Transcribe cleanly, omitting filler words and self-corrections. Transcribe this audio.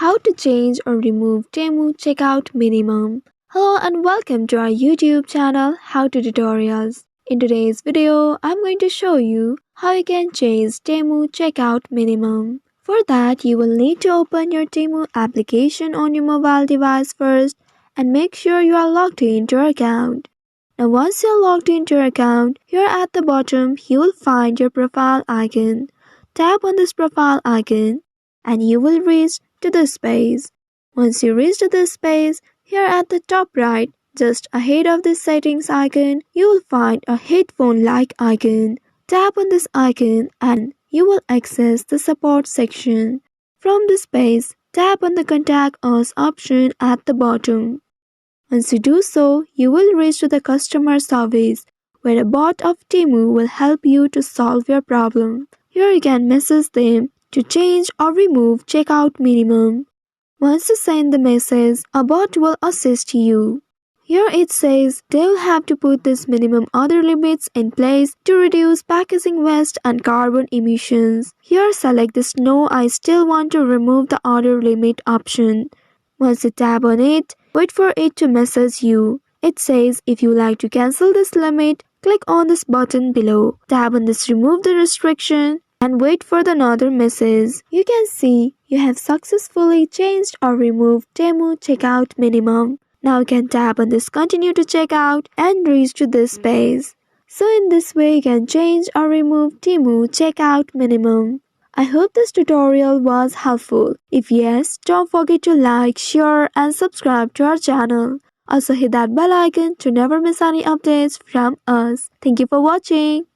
How to change or remove Temu checkout minimum. Hello and welcome to our YouTube channel How to Tutorials. In today's video, I'm going to show you how you can change Temu checkout minimum. For that, you will need to open your Temu application on your mobile device first and make sure you are logged into your account. Now once you are logged into your account, here at the bottom you will find your profile icon. Tap on this profile icon and you will reach to this page. Once you reach to this page, here at the top right, just ahead of this settings icon, you will find a headphone-like icon. Tap on this icon and you will access the support section. From this page, tap on the contact us option at the bottom. Once you do so, you will reach to the customer service, where a bot of Temu will help you to solve your problem. Here you can message them to change or remove checkout minimum. Once you send the message, a bot will assist you. Here it says they will have to put these minimum order limits in place to reduce packaging waste and carbon emissions. Here select this No, I still want to remove the order limit option. Once you tap on it, wait for it to message you. It says if you like to cancel this limit, click on this button below. Tap on this remove the restriction and wait for another message. You can see you have successfully changed or removed Temu checkout minimum. Now you can tap on this continue to checkout and reach to this page. So in this way you can change or remove Temu checkout minimum. I hope this tutorial was helpful. If yes, don't forget to like, share and subscribe to our channel. Also hit that bell icon to never miss any updates from us. Thank you for watching.